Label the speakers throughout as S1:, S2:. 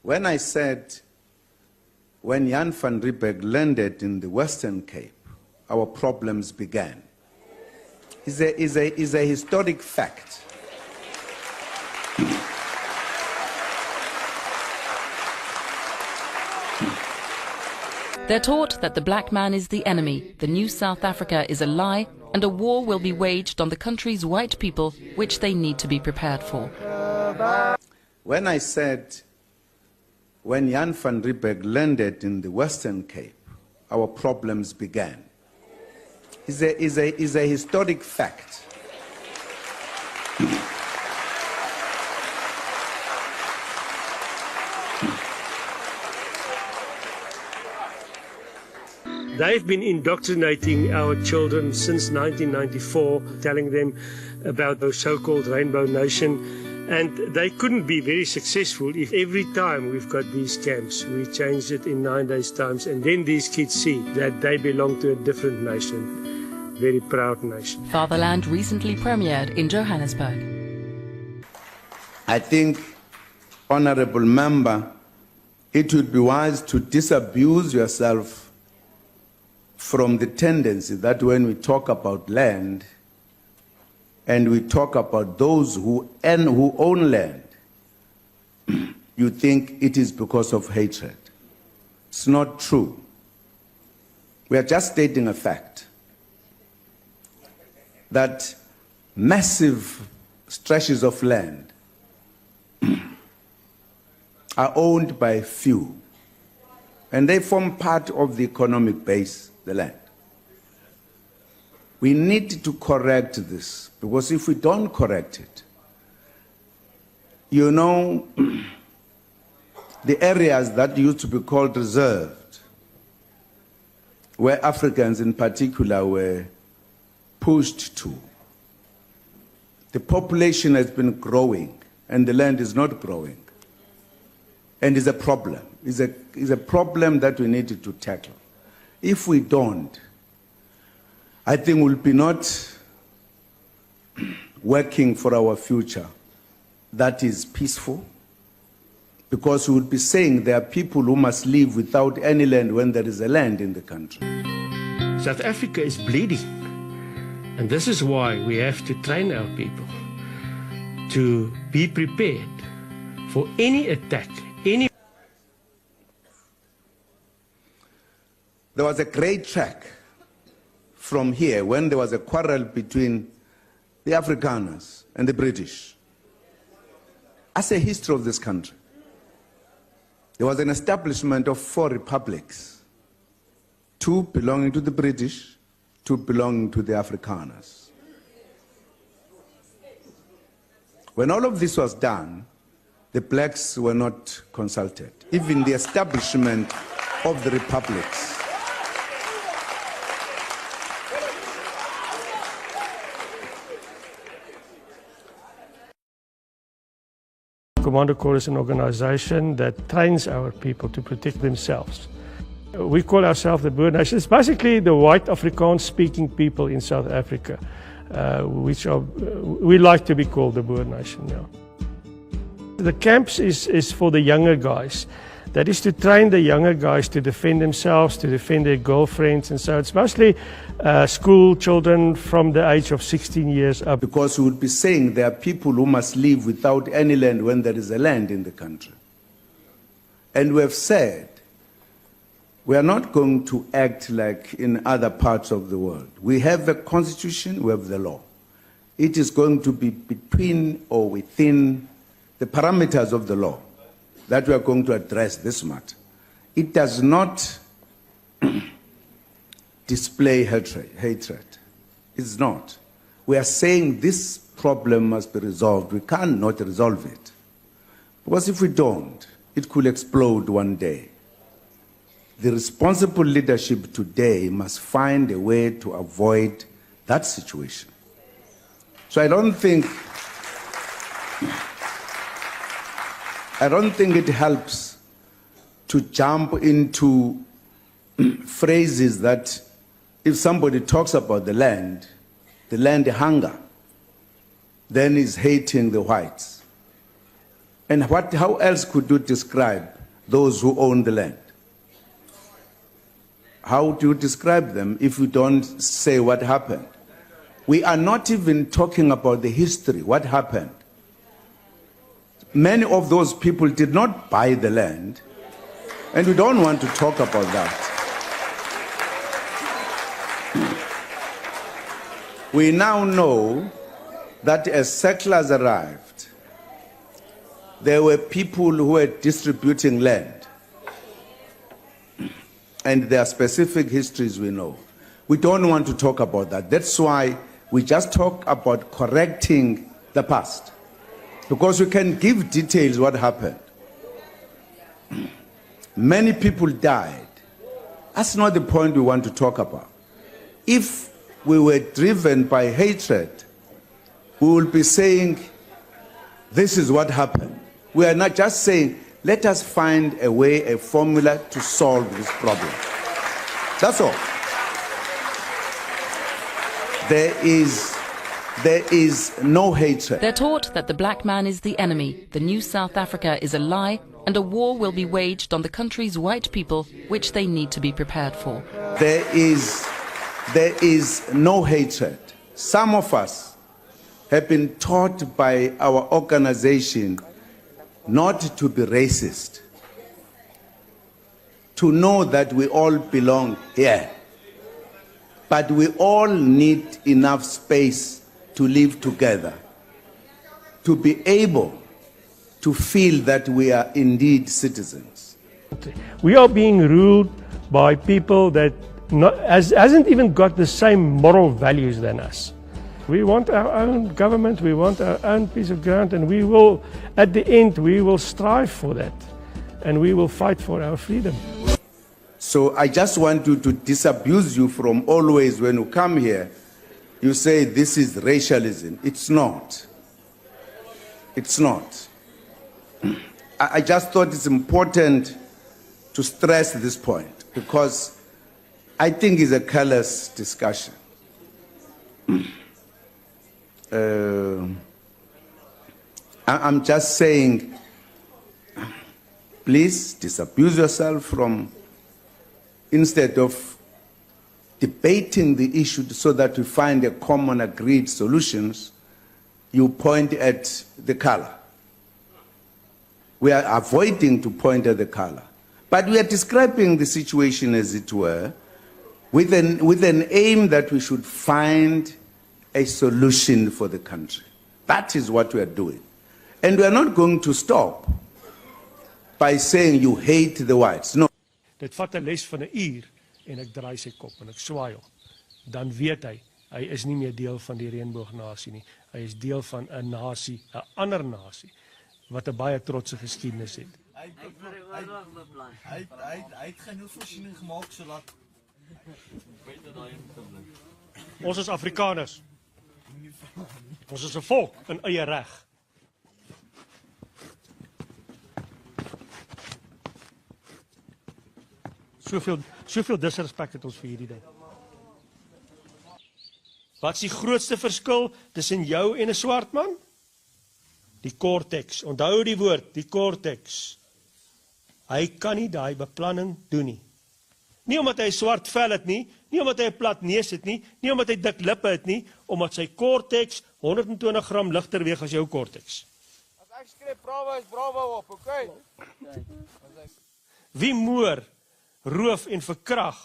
S1: When I said, when Jan van Riebeeck landed in the Western Cape, our problems began, is a historic fact.
S2: They're taught that the black man is the enemy, the new South Africa is a lie, and a war will be waged on the country's white people, which they need to be prepared for.
S1: When I said, when Jan van Riebeeck landed in the Western Cape, our problems began, is a historic fact.
S3: They've been indoctrinating our children since 1994, telling them about the so-called Rainbow Nation. And they couldn't be very successful if every time we've got these camps, we change it in 9 days' time, and then these kids see that they belong to a different nation, very proud nation.
S2: Fatherland recently premiered in Johannesburg.
S1: I think, Honourable Member, it would be wise to disabuse yourself from the tendency that when we talk about land, and we talk about those who own land, you think it is because of hatred. It's not true. We are just stating a fact that massive stretches of land are owned by few, and they form part of the economic base, the land. We need to correct this, because if we don't correct it, you know, the areas that used to be called reserved, where Africans in particular were pushed to, the population has been growing and the land is not growing, and is a problem. Is a problem that we need to tackle. If we don't, I think we'll be not working for our future that is peaceful, because we will be saying there are people who must live without any land when there is a land in the country.
S3: South Africa is bleeding, and this is why we have to train our people to be prepared for any attack, any...
S1: There was a great track from here when there was a quarrel between the Afrikaners and the British. As a history of this country, there was an establishment of 4 republics, 2 belonging to the British, 2 belonging to the Afrikaners. When all of this was done, the blacks were not consulted, even the establishment of the republics.
S3: Commando Corps is an organization that trains our people to protect themselves. We call ourselves the Boer Nation. It's basically the white Afrikaans-speaking people in South Africa, we like to be called the Boer Nation now. The camps is for the younger guys. That is to train the younger guys to defend themselves, to defend their girlfriends, and so it's mostly school children from the age of 16 years up.
S1: Because we would be saying there are people who must live without any land when there is a land in the country. And we have said, we are not going to act like in other parts of the world. We have a constitution, we have the law. It is going to be between or within the parameters of the law that we are going to address this matter. It does not display hatred. It's not. We are saying this problem must be resolved. We cannot resolve it. Because if we don't, it could explode one day. The responsible leadership today must find a way to avoid that situation. So I don't think it helps to jump into phrases that if somebody talks about the land hunger, then is hating the whites. And how else could you describe those who own the land? How do you describe them if you don't say what happened? We are not even talking about the history, what happened. Many of those people did not buy the land, and we don't want to talk about that. We now know that as settlers arrived, there were people who were distributing land. And there are specific histories we know. We don't want to talk about that. That's why we just talk about correcting the past. Because we can give details what happened. Many people died. That's not the point we want to talk about. If we were driven by hatred, we will be saying, this is what happened. We are not just saying, let us find a way, a formula to solve this problem. That's all. There is no hatred.
S2: They're taught that the black man is the enemy, the new South Africa is a lie, and a war will be waged on the country's white people, which they need to be prepared for.
S1: There is no hatred. Some of us have been taught by our organization not to be racist, to know that we all belong here. But we all need enough space to live together, to be able to feel that we are indeed citizens.
S3: We are being ruled by people that hasn't even got the same moral values than us. We want our own government, we want our own piece of ground, and we will, at the end, we will strive for that. And we will fight for our freedom.
S1: So I just want you to disabuse you from always, when you come here, you say this is racialism. It's not. It's not. I just thought it's important to stress this point, because I think it's a callous discussion. I'm just saying, please disabuse yourself from, instead of debating the issue so that we find a common agreed solutions, you point at the color. We are avoiding to point at the color. But we are describing the situation, as it were, with an aim that we should find a solution for the country. That is what we are doing. And we are not going to stop by saying you hate the whites. No.
S3: Dit vat 'n les van 'n uur en ek draai sy kop en ek swaai hom. Dan weet hy is nie meer deel van die reënboognasie nie. Hy is deel van 'n nasie, 'n ander nasie wat 'n baie trotse geskiedenis het.
S4: Hy het genoeg voorsiening gemaak sodat
S3: Ons is Afrikaners. Ons is 'n volk in eie reg. Soveel disrespek het ons vir hierdie ding. Wat is die grootste verskil tussen jou en 'n swart man? Die cortex. Onthou die woord, die cortex. Hy kan nie daai beplanning doen nie. Nie omdat hy swart vel het nie, nie omdat hy 'n plat neus het nie, nie omdat hy dik lippe het nie, omdat sy cortex 120 gram ligter weeg as jou cortex.
S4: as ek skree bravo is bravo op, okay?
S3: Wie moor, roof en verkrag?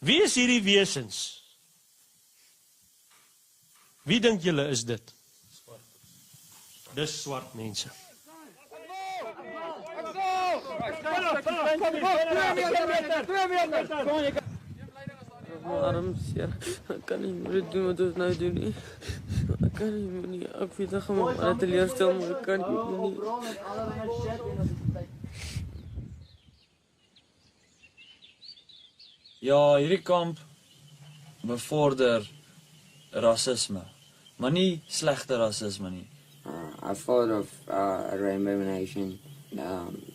S3: Wie is hierdie wesens? Wie dink julle is dit? Dis swart mense.
S5: Mijn arm seer. Ik kan niet meer doen wat ik nou doe. Nie. Ik kan niet meer. Ik weet dat ik me teleurstel, maar ik kan niet meer.
S6: Ja, hierdie kamp bevorder rasisme, maar nie slegte rasisme nie.
S5: I thought of a rainbow nation,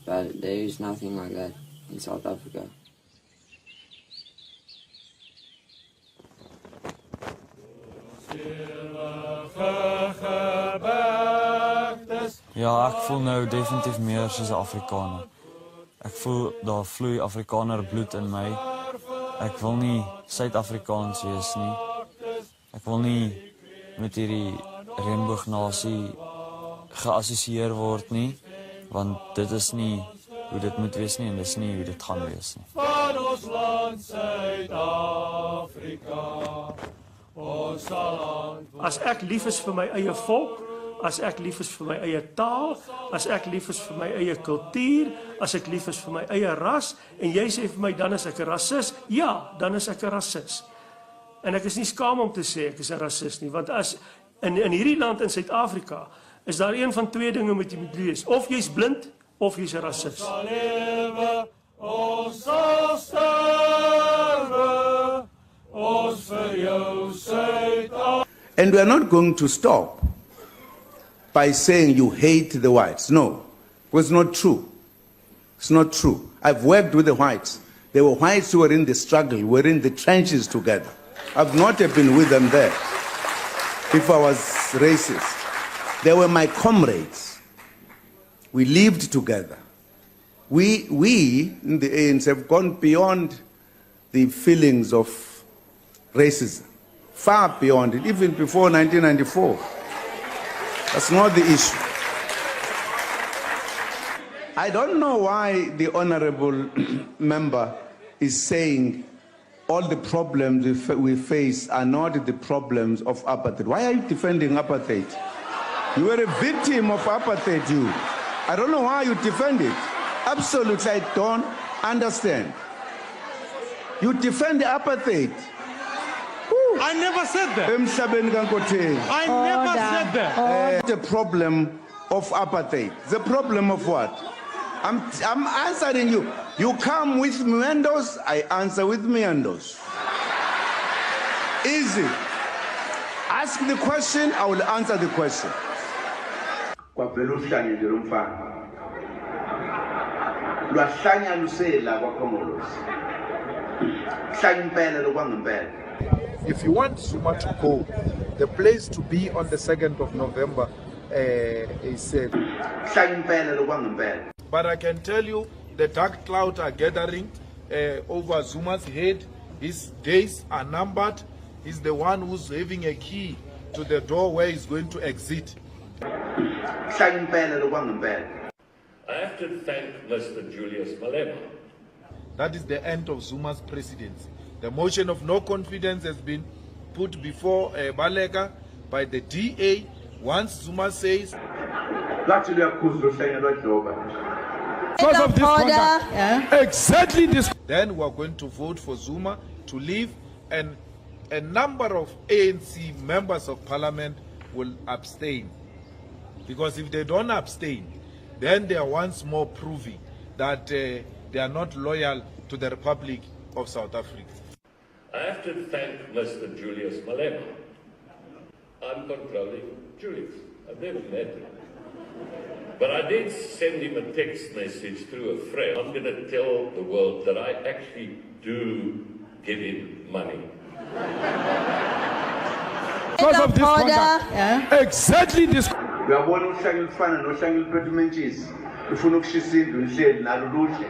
S5: but there is nothing like that in South Africa.
S6: Ja, ek voel nou definitief meer soos 'n Afrikaner. Ek voel daar vloei Afrikaner bloed in my. Ek wil nie Suid-Afrikaans wees nie. Ek wil nie met hierdie reënboognasie geassosieer word nie, want dit is nie hoe dit moet wees nie en dis nie hoe dit gaan wees nie.
S7: Van ons land Suid-Afrika, ons land.
S3: As ek lief is vir my eie volk, as ek lief is vir my eie taal, as ek lief is vir my eie kultuur, as ek lief is vir my eie ras, en jy sê vir my dan is ek 'n rasis, ja, dan is ek 'n rasis. En ek is nie skaam om te sê ek is 'n rasis nie, want as in hierdie land in Suid-Afrika is daar een van twee dinge wat jy moet wees, of jy's blind of jy's 'n rasis.
S7: Ons sal sterwe, ons vir jou Suid-Afrika.
S1: And we are not going to stop by saying you hate the whites. No, it's not true. It's not true. I've worked with the whites. There were whites who were in the struggle, were in the trenches together. I've not been with them there. If I was racist, they were my comrades. We lived together. We in the ANC have gone beyond the feelings of racism, far beyond it, even before 1994. That's not the issue. I don't know why the honorable member is saying all the problems we face are not the problems of apartheid. Why are you defending apartheid? You were a victim of apartheid, you. I don't know why you defend it. Absolutely, I don't understand. You defend the apartheid.
S7: I never said that. I never said that.
S1: The problem of apartheid. The problem of what? I'm answering you. You come with meandos, I answer with meandos. Easy. Ask the question, I will answer the question.
S8: If you want Zuma to go, the place to be on the 2nd of November is safe. But I can tell you, the dark clouds are gathering over Zuma's head. His days are numbered. He's the one who's having a key to the door where he's going to exit.
S9: I have to thank Mr. Julius Malema.
S8: That is the end of Zuma's presidency. The motion of no confidence has been put before Baleka by the DA. Once Zuma says,
S7: Because of this conduct, exactly this.
S8: Then we are going to vote for Zuma to leave, and a number of ANC members of parliament will abstain. Because if they don't abstain, then they are once more proving that they are not loyal to the Republic of South Africa.
S9: I have to thank Mr. Julius Malema. I'm controlling Julius. I've never met him. But I did send him a text message through a friend. I'm going to tell the world that I actually do give him money.
S7: Because of this conduct, exactly this.
S1: uyabona uhlanga elifana nohlanga eliphethe umentshisi ufuna ukushisa indlu nihleli nalo luhle